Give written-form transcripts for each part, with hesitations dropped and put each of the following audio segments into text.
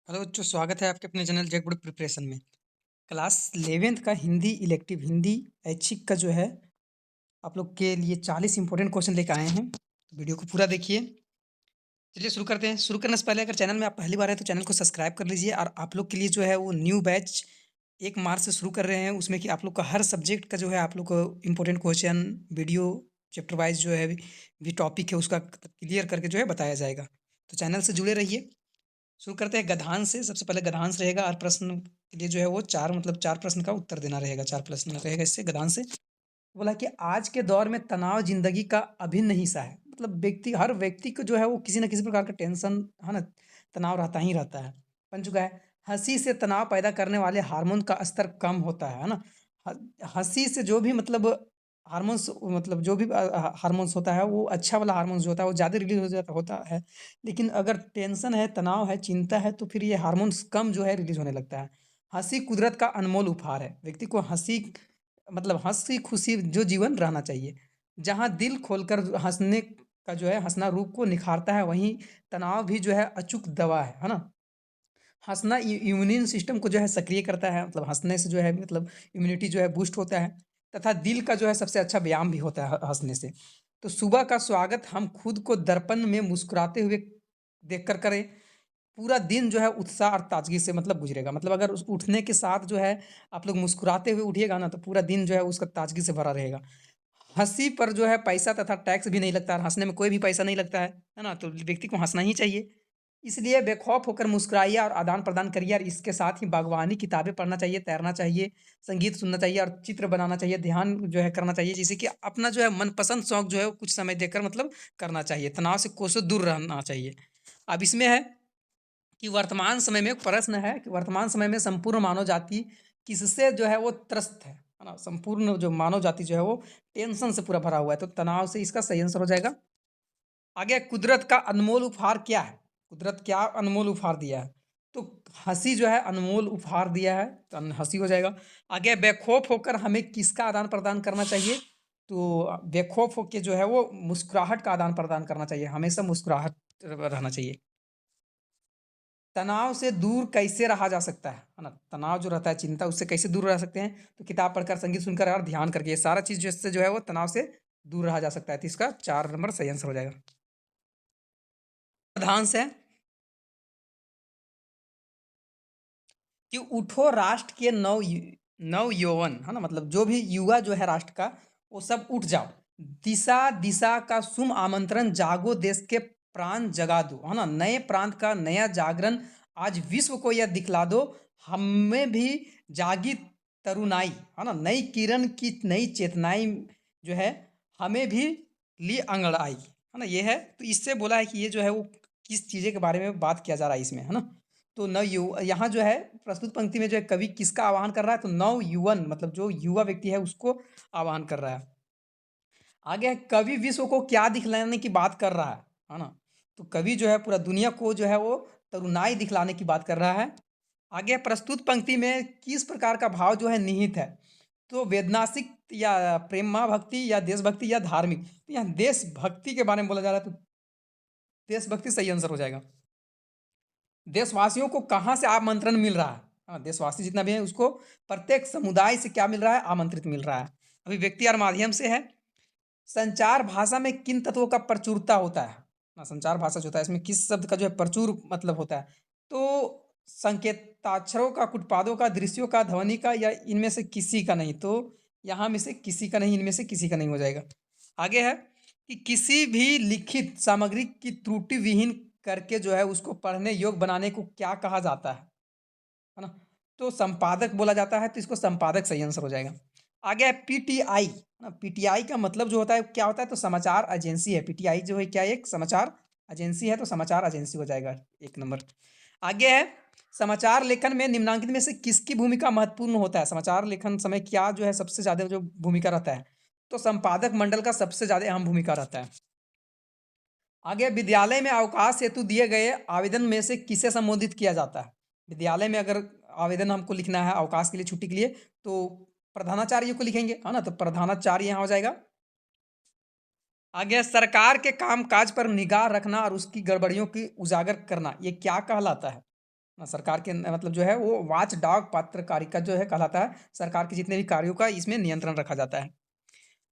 Hello बच्चों, स्वागत है आपके अपने चैनल जेक बोर्ड प्रिपरेशन में। क्लास 11th का हिंदी इलेक्टिव हिंदी ऐच्छिक का जो है आप लोग के लिए 40 इंपॉर्टेंट क्वेश्चन लेकर आए हैं। तो वीडियो को पूरा देखिए। चलिए शुरू करते हैं। शुरू करने से पहले अगर चैनल में आप पहली बार हैं तो चैनल को सब्सक्राइब कर लीजिए। और आप लोग के लिए जो है वो न्यू बैच 1 मार्च से शुरू कर रहे हैं, उसमें कि आप लोग का हर सब्जेक्ट का जो है आप लोग को important question video chapter wise जो है भी टॉपिक है उसका क्लियर करके जो है बताया जाएगा। तो चैनल से जुड़े रहिए। शुरू करते हैं गद्यांश से। सबसे पहले गद्यांश रहेगा और प्रश्न के लिए जो है वो 4 प्रश्न का उत्तर देना रहेगा। 4 प्रश्न रहेगा इससे गद्यांश से। बोला कि आज के दौर में तनाव ज़िंदगी का अभिन्न हिस्सा है। मतलब हर व्यक्ति को जो है वो किसी न किसी प्रकार का टेंशन है ना, तनाव रहता ही रहता है। बन चुका है। हँसी से तनाव पैदा करने वाले हार्मोन का स्तर कम होता है ना? ह हँसी से जो भी मतलब हार्मोन्स मतलब जो भी हार्मोन्स होता है वो अच्छा वाला हार्मोन्स जो होता है वो ज़्यादा रिलीज़ हो जाता होता है। लेकिन अगर टेंशन है, तनाव है, चिंता है तो फिर ये हार्मोन्स कम जो है रिलीज़ होने लगता है। हँसी कुदरत का अनमोल उपहार है। व्यक्ति को मतलब हँसी-खुशी जो जीवन रहना चाहिए। जहाँ दिल खोलकर हँसने का जो है हँसना रूह को निखारता है, वहीं तनाव भी जो है अचूक दवा है ना? हँसना इम्यून सिस्टम को जो है सक्रिय करता है। मतलब हँसने से जो है मतलब इम्यूनिटी जो है बूस्ट होता है तथा दिल का जो है सबसे अच्छा व्यायाम भी होता है हँसने से। तो सुबह का स्वागत हम खुद को दर्पण में मुस्कुराते हुए देखकर करें। पूरा दिन जो है उत्साह और ताज़गी से मतलब गुज़रेगा। मतलब अगर उस उठने के साथ जो है आप लोग मुस्कुराते हुए उठिएगा ना तो पूरा दिन जो है उसका ताज़गी से भरा रहेगा। हँसी पर जो है पैसा तथा टैक्स भी नहीं लगता और हँसने में कोई भी पैसा नहीं लगता है ना? तो व्यक्ति को हँसना ही चाहिए। इसलिए बेखौफ होकर मुस्कुराइए और आदान-प्रदान करिए। और इसके साथ ही बागवानी किताबें पढ़ना चाहिए, तैरना चाहिए, संगीत सुनना चाहिए और चित्र बनाना चाहिए, ध्यान जो है करना चाहिए। जिससे कि अपना जो है मनपसंद शौक जो है वो कुछ समय देकर मतलब करना चाहिए। तनाव से कोसों दूर रहना चाहिए। अब इसमें है कि वर्तमान समय में एक प्रश्न है कि वर्तमान समय में संपूर्ण मानव जाति किससे जो है वो त्रस्त है ना? संपूर्ण जो मानव जाति जो है वो टेंशन से पूरा भरा हुआ है। तो तनाव से इसका सही आंसर हो जाएगा। आगे कुदरत का अनमोल उपहार क्या है? कुदरत क्या अनमोल उपहार दिया है? तो हँसी जो है अनमोल उपहार दिया है, तो हँसी हो जाएगा। आगे बेखौफ होकर हमें किसका आदान-प्रदान करना चाहिए? तो बेखौफ होके जो है वो मुस्कुराहट का आदान-प्रदान करना चाहिए, हमेशा मुस्कुराहट रहना चाहिए। तनाव से दूर कैसे रहा जा सकता है ना? तनाव जो रहता है, चिंता, उससे कैसे दूर रह सकते हैं? तो किताब पढ़कर, संगीत सुनकर और ध्यान करके, ये सारा चीज़ जिससे जो है वो तनाव से दूर रहा जा सकता है। तो इसका 4 नंबर सही आंसर हो जाएगा। प्रधान है कि उठो राष्ट्र के नव यौवन है ना? मतलब जो भी युवा जो है राष्ट्र का वो सब उठ जाओ। दिशा दिशा का सुम आमंत्रण, जागो देश के प्राण जगा दो है ना? नए प्रांत का नया जागरण आज विश्व को यह दिखला दो। हमें भी जागी तरुणाई है ना? नई किरण की नई चेतनाई जो है हमें भी ली अंगड़ाई है ना? ये है। तो इससे बोला है कि ये जो है वो किस चीज़ें के बारे में बात किया जा रहा है इसमें है ना? तो यहाँ जो है प्रस्तुत पंक्ति में जो है कवि किसका आह्वान कर रहा है? तो नवयुवन मतलब जो युवा व्यक्ति है उसको आह्वान कर रहा है। आगे है कवि विश्व को क्या दिखलाने की बात कर रहा है ना? तो कवि जो है पूरा दुनिया को जो है वो तरुणाई दिखलाने की बात कर रहा है। आगे प्रस्तुत पंक्ति में किस प्रकार का भाव जो है निहित है? तो वेदनासिक या प्रेमा भक्ति या देशभक्ति या धार्मिक? तो यहाँ देशभक्ति के बारे में बोला जा रहा है, तो देशभक्ति सही आंसर हो जाएगा। देशवासियों को कहाँ से आमंत्रण मिल रहा है? हाँ, देशवासी जितना भी है उसको प्रत्येक समुदाय से क्या मिल रहा है? आमंत्रित मिल रहा है। अभिव्यक्ति और माध्यम से है। संचार भाषा में किन तत्वों का प्रचुरता होता है? संचार भाषा जो होता है इसमें किस शब्द का जो है प्रचुर मतलब होता है? तो संकेताक्षरों का, कुटपादों का, दृश्यों का, ध्वनि का या इनमें से किसी का नहीं? तो यहाँ में से किसी का नहीं, इनमें से किसी का नहीं हो जाएगा। आगे है कि किसी भी लिखित सामग्री की त्रुटि विहीन करके जो है उसको पढ़ने योग्य बनाने को क्या कहा जाता है ना? तो संपादक बोला जाता है, तो इसको संपादक सही आंसर हो जाएगा। आगे है पीटीआई ना? पीटीआई का मतलब जो होता है क्या होता है? तो समाचार एजेंसी है। पीटीआई जो है क्या है? एक समाचार एजेंसी है, तो समाचार एजेंसी हो जाएगा 1 नंबर। आगे है समाचार लेखन में निम्नांकित में से किसकी भूमिका महत्वपूर्ण होता है? समाचार लेखन समय क्या जो है सबसे ज़्यादा जो भूमिका रहता है? तो संपादक मंडल का सबसे ज़्यादा अहम भूमिका रहता है। आगे विद्यालय में अवकाश हेतु दिए गए आवेदन में से किसे संबोधित किया जाता है? विद्यालय में अगर आवेदन हमको लिखना है अवकाश के लिए, छुट्टी के लिए, तो प्रधानाचार्य को लिखेंगे, है ना? तो प्रधानाचार्य यहाँ हो जाएगा। आगे सरकार के काम-काज पर निगाह रखना और उसकी गड़बड़ियों की उजागर करना, ये क्या कहलाता है? सरकार के मतलब जो है वो वॉच डॉग पत्रकारिता जो है कहलाता है। सरकार के जितने भी कार्यों का इसमें नियंत्रण रखा जाता है।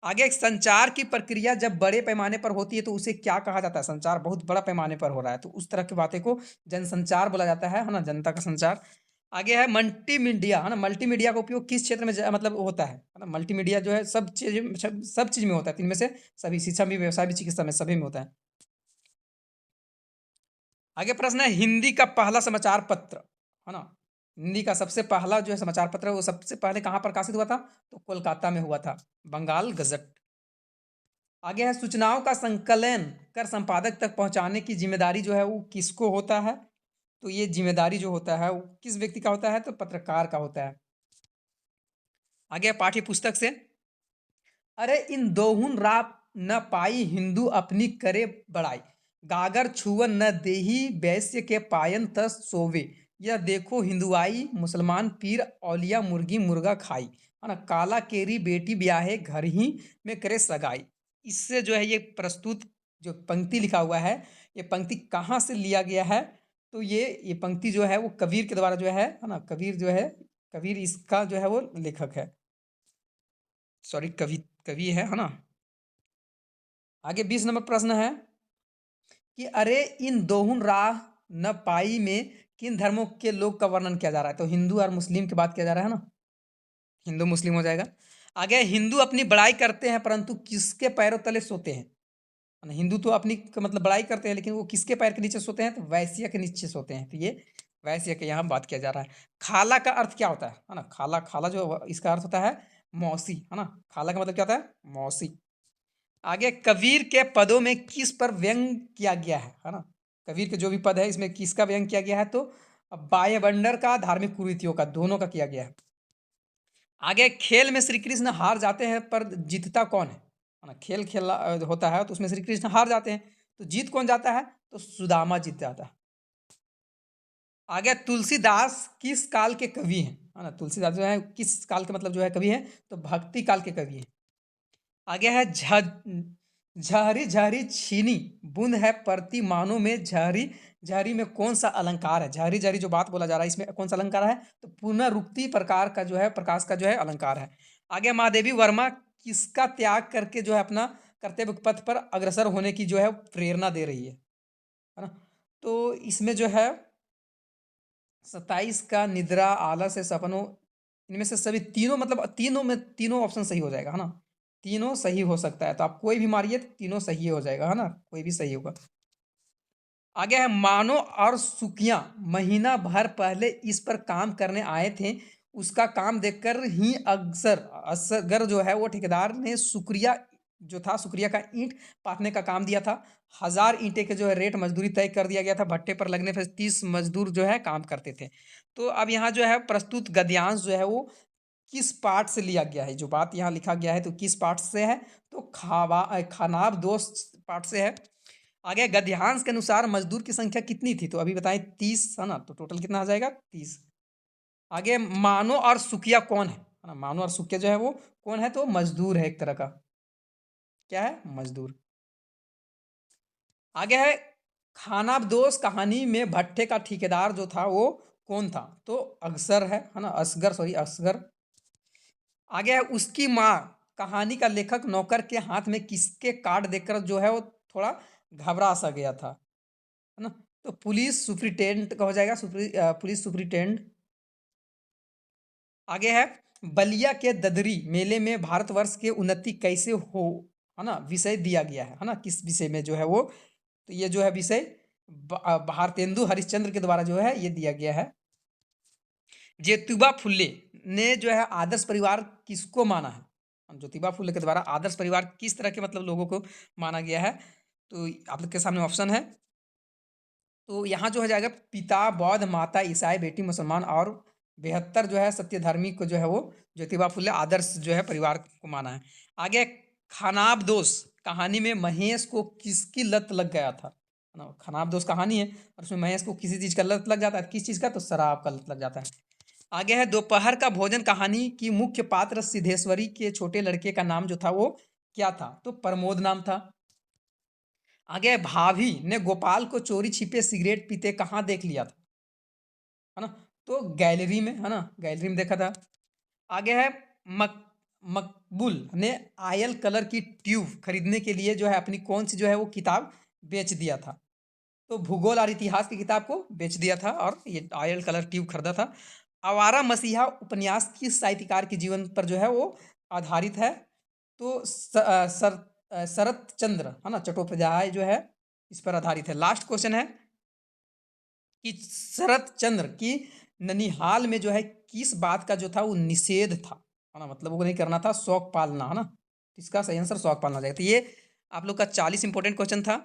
आगे एक संचार की प्रक्रिया जब बड़े पैमाने पर होती है तो उसे क्या कहा जाता है? संचार बहुत बड़ा पैमाने पर हो रहा है तो उस तरह की बातें को जनसंचार बोला जाता है ना? जनता का संचार। आगे है मल्टीमीडिया, है ना? मल्टीमीडिया का उपयोग किस क्षेत्र में मतलब होता है ना? मल्टीमीडिया जो है सब चीज़ में होता है। तो इनमें से सभी शिक्षा में, व्यवसाय में, चिकित्सा में, सभी में होता है। आगे प्रश्न है हिंदी का पहला समाचार पत्र, है ना? हिंदी का सबसे पहला जो है समाचार पत्र वो सबसे पहले कहाँ प्रकाशित हुआ था? तो कोलकाता में हुआ था, बंगाल गज़ट। आगे है सूचनाओं का संकलन कर संपादक तक पहुंचाने की जिम्मेदारी जो है वो किसको होता है? तो ये जिम्मेदारी जो होता है वो किस व्यक्ति का होता है? तो पत्रकार का होता है। आगे है पाठ्य पुस्तक से, अरे इन दोहुन रात न पाई हिंदू अपनी करे बड़ाई, गागर छुअन न देही वैश्य के पायन तस सोवे, यह देखो हिंदुआई मुसलमान पीर औलिया मुर्गी मुर्गा खाई, है ना? काला केरी बेटी ब्याहे घर ही में करे सगाई। इससे जो है ये प्रस्तुत जो पंक्ति लिखा हुआ है, ये पंक्ति कहाँ से लिया गया है? तो ये पंक्ति जो है वो कबीर के द्वारा जो है ना? कबीर जो है, कबीर इसका जो है वो लेखक है, सॉरी कवि है ना? आगे 20 नंबर प्रश्न है कि अरे इन दोहुन राह न पाई में किन धर्मों के लोग का वर्णन किया जा रहा है? तो हिंदू और मुस्लिम की बात किया जा रहा है ना? हिंदू मुस्लिम हो जाएगा। आगे हिंदू अपनी बड़ाई करते हैं परंतु किसके पैरों तले सोते हैं? हिंदू तो अपनी मतलब बड़ाई करते हैं लेकिन वो किसके पैर के नीचे सोते हैं? तो वैश्य के नीचे सोते हैं। तो ये वैश्य के यहाँ बात किया जा रहा है। खाला का अर्थ क्या होता है ना? खाला खाला जो इसका अर्थ होता है मौसी, है ना? खाला का मतलब क्या होता है? मौसी। आगे कबीर के पदों में किस पर व्यंग किया गया है ना? कबीर के जो भी पद है इसमें किसका व्यंग किया गया है? तो बाह्यबंडर का, धार्मिक कुरीतियों का, दोनों का किया गया है। आगे खेल में श्री कृष्ण हार जाते हैं पर जीतता कौन है ना? खेल खेला होता है तो उसमें श्री कृष्ण हार जाते हैं तो जीत कौन जाता है? तो सुदामा जीत जाता है। आगे तुलसीदास किस काल के कवि हैं? है ना? तुलसीदास जो है किस काल के मतलब जो है कवि हैं? तो भक्ति काल के कवि हैं। आगे है झहरी झहरी छीनी बूंद है परती मानो में झहरी झहरी में कौन सा अलंकार है? झहरी झहरी जो बात बोला जा रहा है इसमें कौन सा अलंकार है? तो पुनरुक्ति प्रकार का जो है प्रकाश का जो है अलंकार है। आगे महादेवी वर्मा किसका त्याग करके जो है अपना कर्तव्य पथ पर अग्रसर होने की जो है प्रेरणा दे रही है ना? तो इसमें जो है 27 का निद्रा आलस है सपनों, इनमें से सभी तीनों मतलब तीनों में तीनों ऑप्शन सही हो जाएगा, है ना? तीनों सही हो सकता है तो आप कोई भी मारिए तो तीनों सही हो जाएगा, है ना? कोई भी सही होगा। आगे है मानो और सुखियां महीना भर पहले इस पर काम करने आए थे, उसका काम देखकर ही अक्सर असगर जो है वो ठेकेदार ने शुक्रिया जो था शुक्रिया का ईंट पाथने का काम दिया था। 1000 ईंटे के जो है रेट मजदूरी तय कर दिया गया था। भट्टे पर लगने पर 30 मजदूर जो है काम करते थे। तो अब यहाँ जो है प्रस्तुत गद्यांश जो है वो किस पाठ से लिया गया है? जो बात यहाँ लिखा गया है तो किस पाठ से है? तो खानाब दोष पाठ से है। आगे गद्यांश के अनुसार मजदूर की संख्या कितनी थी? तो अभी बताएं 30, है ना? तो टोटल कितना आ जाएगा? 30। आगे मानो और सुखिया कौन है ना? मानो और सुखिया जो है वो कौन है? तो मजदूर है एक तरह का। क्या है? मजदूर। आगे है खानाबदोश कहानी में भट्टे का ठेकेदार जो था वो कौन था? तो अक्सर है ना? असगर, सॉरी असगर। आगे है उसकी माँ कहानी का लेखक नौकर के हाथ में किसके कार्ड देखकर जो है वो थोड़ा घबरा सा गया था, है ना? तो पुलिस सुपरिटेंडेंट का हो जाएगा, पुलिस सुपरिटेंडेंट। आगे है बलिया के ददरी मेले में भारतवर्ष के उन्नति कैसे हो, है ना? विषय दिया गया है ना? किस विषय में जो है वो? तो ये जो है विषय भारतेंदु हरिश्चंद्र के द्वारा जो है ये दिया गया है। ज्योतिबा फुले ने जो है आदर्श परिवार किसको माना है? ज्योतिबा फुले के द्वारा आदर्श परिवार किस तरह के मतलब लोगों को माना गया है? तो आप लोग के सामने ऑप्शन है। तो यहाँ जो हो जाएगा पिता बौद्ध, माता ईसाई, बेटी मुसलमान और 72 जो है सत्यधर्मी को जो है वो ज्योतिबा फुले आदर्श जो है परिवार को माना है। आगे खानाबदोश कहानी में महेश को किसकी लत लग गया था? है ना? खानाबदोश कहानी है और उसमें महेश को किसी चीज का लत लग जाता है। किस चीज का? तो शराब का लत लग जाता है। आगे है दोपहर का भोजन कहानी की मुख्य पात्र सिद्धेश्वरी के छोटे लड़के का नाम जो था वो क्या था? तो प्रमोद नाम था। आगे भाभी ने गोपाल को चोरी छिपे सिगरेट पीते कहाँ देख लिया था? है ना? तो गैलरी में, है ना? गैलरी में देखा था। आगे है मक मकबूल ने आयल कलर की ट्यूब खरीदने के लिए जो है अपनी कौन-सी जो है वो किताब बेच दिया था। तो भूगोल और इतिहास की किताब को बेच दिया था और ये ऑयल कलर ट्यूब खरीदा था। आवारा मसीहा उपन्यास किस साहित्यकार के जीवन पर जो है वो आधारित है? तो शरत चंद्र, है ना? चट्टोपाध्याय जो है इस पर आधारित है। लास्ट क्वेश्चन है कि शरत चंद्र की ननिहाल में जो है किस बात का जो था वो निषेध था, है ना? मतलब वो नहीं करना था शौक पालना, है ना? इसका सही आंसर शौक पालना हो जाएगा। तो ये आप लोग का 40 इंपॉर्टेंट क्वेश्चन था।